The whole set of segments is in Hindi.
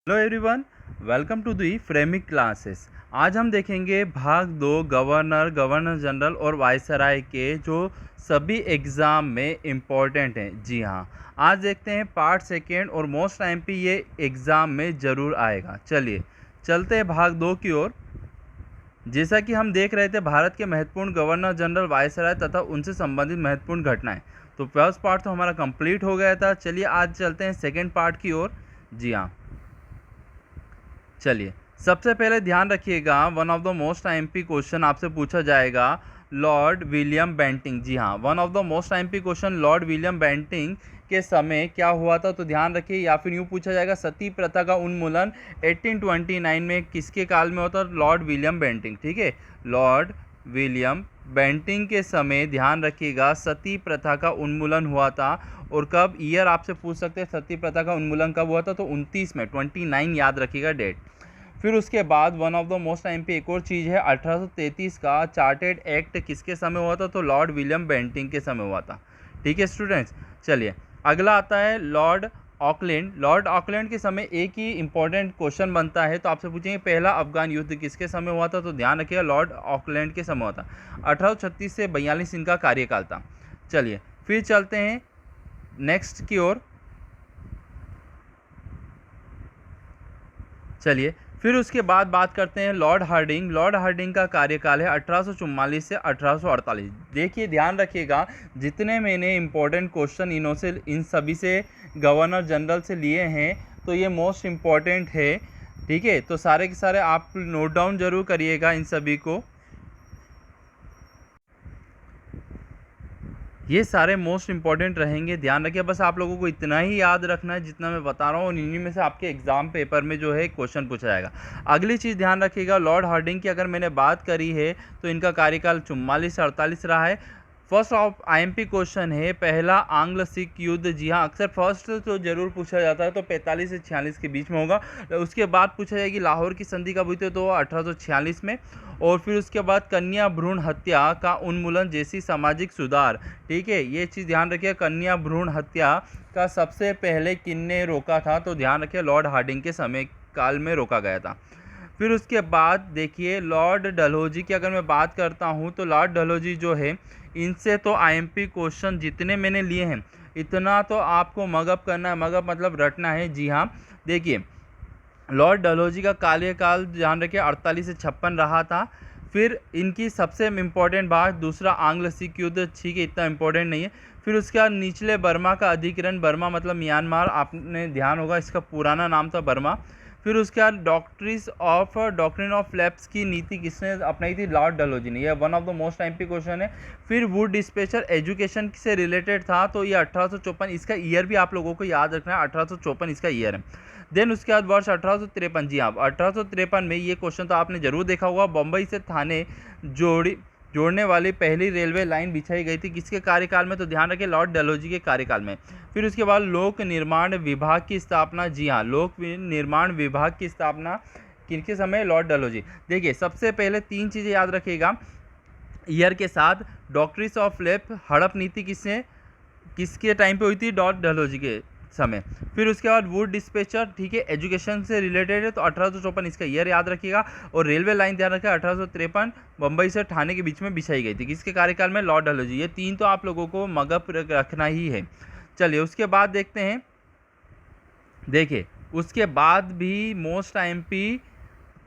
Hello everyone, welcome to the Framic classes. आज हम देखेंगे भाग दो गवर्नर जनरल और वायसराय के जो सभी एग्ज़ाम में इम्पॉर्टेंट हैं। जी हाँ, आज देखते हैं पार्ट सेकेंड और मोस्ट टाइम पे ये एग्ज़ाम में ज़रूर आएगा। चलिए चलते हैं भाग दो की ओर। जैसा कि हम देख रहे थे भारत के महत्वपूर्ण गवर्नर जनरल वायसराय तथा उनसे संबंधित महत्वपूर्ण घटनाएं, तो फर्स्ट पार्ट तो हमारा कंप्लीट हो गया था। चलिए आज चलते हैं सेकेंड पार्ट की ओर। जी हाँ, चलिए सबसे पहले ध्यान रखिएगा, one of the most IMP question आपसे पूछा जाएगा लॉर्ड विलियम बेंटिंग। जी हाँ, one of the most IMP question Lord William Bentinck के समय क्या हुआ था, तो ध्यान रखिए। या फिर यूँ पूछा जाएगा सती प्रथा का उन्मूलन 1829 में किसके काल में होता, लॉर्ड विलियम बेंटिंग। ठीक है, लॉर्ड विलियम बेंटिंग के समय ध्यान रखिएगा सती प्रथा का उन्मूलन हुआ था। और कब, ईयर आपसे पूछ सकते हैं सती प्रथा का उन्मूलन कब हुआ था, तो 29 में, 29 याद रखिएगा डेट। फिर उसके बाद one of the most time पे एक और चीज़ है, 1833 का चार्टेड एक्ट किसके समय हुआ था, तो लॉर्ड विलियम बेंटिंग के समय हुआ था। ठीक है स्टूडेंट्स, चलिए अगला आता है लॉर्ड ऑकलैंड। लॉर्ड ऑकलैंड के समय एक ही इंपॉर्टेंट क्वेश्चन बनता है, तो आपसे पूछेंगे पहला अफगान युद्ध किसके समय हुआ था, तो ध्यान रखिएगा लॉर्ड ऑकलैंड के समय हुआ था। 1836 से 42 इनका कार्यकाल था। चलिए फिर चलते हैं नेक्स्ट की ओर। चलिए फिर उसके बाद बात करते हैं लॉर्ड हार्डिंग। लॉर्ड हार्डिंग का कार्यकाल है 1844 से 1848। देखिए ध्यान रखिएगा, जितने मैंने इंपॉर्टेंट क्वेश्चन इन सभी से गवर्नर जनरल से लिए हैं, तो ये मोस्ट इम्पॉर्टेंट है। ठीक है, तो सारे के सारे आप नोट डाउन जरूर करिएगा इन सभी को। ये सारे मोस्ट इंपॉर्टेंट रहेंगे, ध्यान रखिए। बस आप लोगों को इतना ही याद रखना है जितना मैं बता रहा हूँ, और इन्हीं में से आपके एग्जाम पेपर में जो है क्वेश्चन पूछा जाएगा। अगली चीज़ ध्यान रखिएगा, लॉर्ड हार्डिंग की अगर मैंने बात करी है तो इनका कार्यकाल 44 से 48 रहा है। फर्स्ट ऑफ आईएमपी क्वेश्चन है, पहला आंग्ल सिख युद्ध। जी हाँ, अक्सर फर्स्ट तो जरूर पूछा जाता है, तो 45 से 46 के बीच में होगा। उसके बाद पूछा जाएगी लाहौर की संधि कब हुई थी, तो 1846 में। और फिर उसके बाद कन्या भ्रूण हत्या का उन्मूलन जैसी सामाजिक सुधार। ठीक है, ये चीज़ ध्यान रखिए, कन्या भ्रूण हत्या का सबसे पहले किन्ने रोका था, तो ध्यान रखिए लॉर्ड हार्डिंग के समय काल में रोका गया था। फिर उसके बाद देखिए लॉर्ड डलहौजी की अगर मैं बात करता हूँ, तो लॉर्ड डलहौजी जो है, इनसे तो आईएमपी क्वेश्चन जितने मैंने लिए हैं, इतना तो आपको मगअप करना है। मगअप मतलब रटना है। जी हाँ, देखिए लॉर्ड डलहौजी का कार्यकाल ध्यान रखिए 48 से 56 रहा था। फिर इनकी सबसे इम्पोर्टेंट बात, दूसरा आंग्ल सिख युद्ध, ठीक है इतना इम्पोर्टेंट नहीं है। फिर उसके बाद निचले बर्मा का अधिग्रहण, बर्मा मतलब म्यांमार, आपने ध्यान होगा इसका पुराना नाम था बर्मा। फिर उसके बाद डॉक्ट्रिन ऑफ लैप्स की नीति किसने अपनाई थी, लॉर्ड डलहौजी ने। यह one of the most IMP question है। फिर वुड डिस्पेचर एजुकेशन से रिलेटेड था, तो ये 1854, इसका ईयर भी आप लोगों को याद रखना है, 1854 इसका ईयर है। देन उसके बाद वर्ष 1853। जी हाँ, 1853 में ये क्वेश्चन तो आपने जरूर देखा होगा, बम्बई से थाने जोड़ने वाली पहली रेलवे लाइन बिछाई गई थी किसके कार्यकाल में, तो ध्यान रखिए लॉर्ड डलहौजी के कार्यकाल में। फिर उसके बाद लोक निर्माण विभाग की स्थापना। जी हाँ, लोक निर्माण विभाग की स्थापना किसके समय, लॉर्ड डलहौजी। देखिए सबसे पहले तीन चीज़ें याद रखिएगा ईयर के साथ, डॉक्ट्रिन ऑफ लैप, हड़प नीति किसके टाइम पे हुई थी, लॉर्ड डलहौजी के समय। फिर उसके बाद वुड डिस्पेचर, ठीक है एजुकेशन से रिलेटेड है, तो 1854 इसका ईयर याद रखिएगा। और रेलवे लाइन ध्यान रखिएगा 1853 बम्बई से ठाणे के बीच में बिछाई गई थी, किसके कार्यकाल में, लॉर्ड डलहौजी। ये तीन तो आप लोगों को मगअप रखना ही है। चलिए उसके बाद देखते हैं, देखिए उसके बाद भी मोस्ट आईएमपी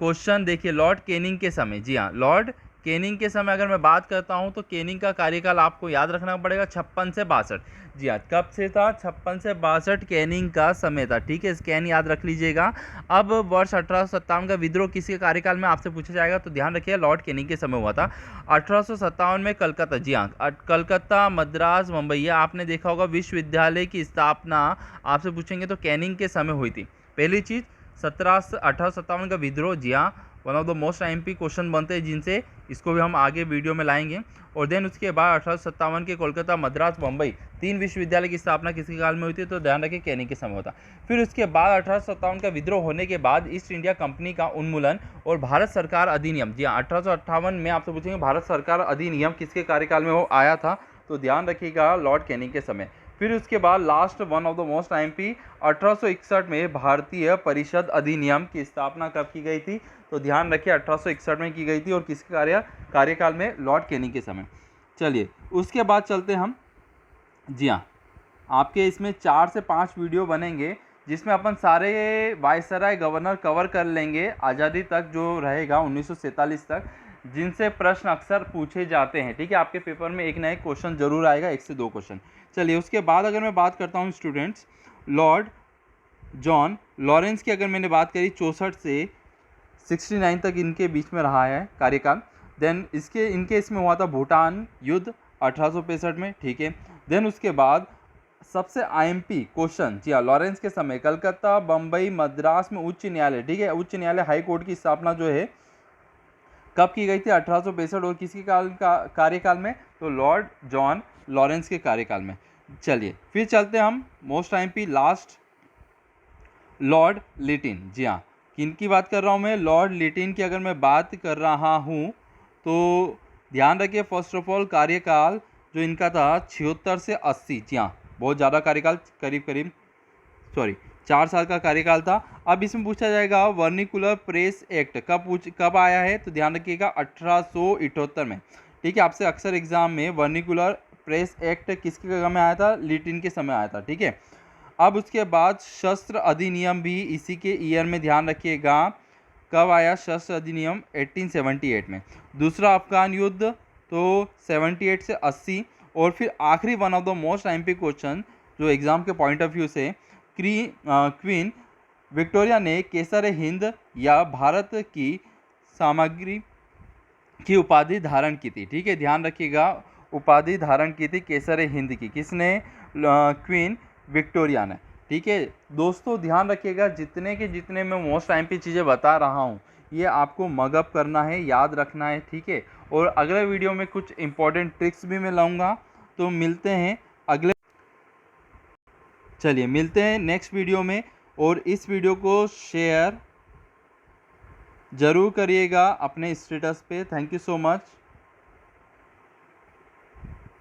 क्वेश्चन देखिए लॉर्ड कैनिंग के समय। जी हाँ, लॉर्ड कैनिंग के समय अगर मैं बात करता हूं, तो कैनिंग का कार्यकाल आपको याद रखना पड़ेगा 56 से 62। जी हाँ, कब से था, 56 से 62 कैनिंग का समय था। ठीक है, कैन याद रख लीजिएगा। अब वर्ष 1857 का विद्रोह किसके कार्यकाल में आपसे पूछा जाएगा, तो ध्यान रखिए लॉर्ड कैनिंग के समय हुआ था। 1857 में कलकत्ता, जी हाँ कलकत्ता, मद्रास, मुंबई, ये आपने देखा होगा विश्वविद्यालय की स्थापना आपसे पूछेंगे तो कैनिंग के समय हुई थी। पहली चीज़ 1857 का विद्रोह। जी हाँ, one of the most IMP question बनते हैं जिनसे, इसको भी हम आगे वीडियो में लाएंगे। और देन उसके बाद 1857 के कोलकाता, मद्रास, मुंबई, तीन विश्वविद्यालय की स्थापना किसके काल में हुई थी, तो ध्यान रखिए कैनिंग के समय होता। फिर उसके बाद 1857 का विद्रोह होने के बाद ईस्ट इंडिया कंपनी का उन्मूलन और भारत सरकार अधिनियम। जी हाँ, 1858 में आपसे पूछेंगे भारत सरकार अधिनियम किसके कार्यकाल में वो आया था, तो ध्यान रखिएगा लॉर्ड कैनिंग के समय। फिर उसके बाद last one of the most IMP 1861 में भारतीय परिषद अधिनियम की स्थापना कब की गई थी? तो ध्यान रखिए 1861 में की गई थी और किसके कार्यकाल में? लॉर्ड कैनिंग के समय। चलिए उसके बाद चलते हम, जी हाँ, आपके इसमें 4 से 5 वीडियो बनेंगे जिसमें अपन सारे वायसराय गवर्नर कवर कर लेंगे आज़ादी तक जो रहेगा 1947 तक, जिनसे प्रश्न अक्सर पूछे जाते हैं। ठीक है, आपके पेपर में एक ना एक क्वेश्चन जरूर आएगा, 1 से 2 क्वेश्चन। चलिए उसके बाद अगर मैं बात करता हूँ स्टूडेंट्स, लॉर्ड जॉन लॉरेंस की अगर मैंने बात करी 64 से 69 तक इनके बीच में रहा है कार्यकाल। देन इनके इसमें हुआ था भूटान युद्ध 1865 में। ठीक है, देन उसके बाद सबसे IMP क्वेश्चन, जी हाँ, लॉरेंस के समय कलकत्ता, बम्बई, मद्रास में उच्च न्यायालय, ठीक है, उच्च न्यायालय हाई कोर्ट की स्थापना जो है कब की गई थी? 1865 और किसके कार्यकाल में? तो लॉर्ड जॉन लॉरेंस के कार्यकाल में। चलिए फिर चलते हम most IMP last, Lord Lytton. जी हाँ, किनकी बात कर रहा हूँ मैं? लॉर्ड लिटिन की अगर मैं बात कर रहा हूँ तो ध्यान रखिए फर्स्ट ऑफ ऑल कार्यकाल जो इनका था 76 से 80। जी हाँ, बहुत ज़्यादा कार्यकाल, करीब 4 साल का कार्यकाल था। अब इसमें पूछा जाएगा वर्निकुलर प्रेस एक्ट कब आया है? तो ध्यान रखिएगा 1878 में। ठीक है, आपसे अक्सर एग्जाम में वर्निकुलर प्रेस एक्ट किसके समय में आया था? लिटिन के समय आया था। ठीक है, अब उसके बाद शस्त्र अधिनियम भी इसी के ईयर में, ध्यान रखिएगा कब आया शस्त्र अधिनियम? 1878 में। दूसरा अफगान युद्ध तो 78 से 80। और फिर आखिरी one of the most IMP question जो एग्जाम के पॉइंट ऑफ व्यू से, क्वीन विक्टोरिया ने केसर हिंद या भारत की सामग्री की उपाधि धारण की थी। ठीक है, ध्यान रखिएगा उपाधि धारण की थी केसर हिंद की, किसने? क्वीन विक्टोरिया ने। ठीक है दोस्तों, ध्यान रखिएगा जितने मैं मोस्ट IMP चीज़ें बता रहा हूँ ये आपको मगअप करना है, याद रखना है। ठीक है, और अगले वीडियो में कुछ इंपॉर्टेंट ट्रिक्स भी मैं लाऊंगा। तो मिलते हैं चलिए मिलते हैं नेक्स्ट वीडियो में, और इस वीडियो को शेयर ज़रूर करिएगा अपने स्टेटस पे। Thank you so much.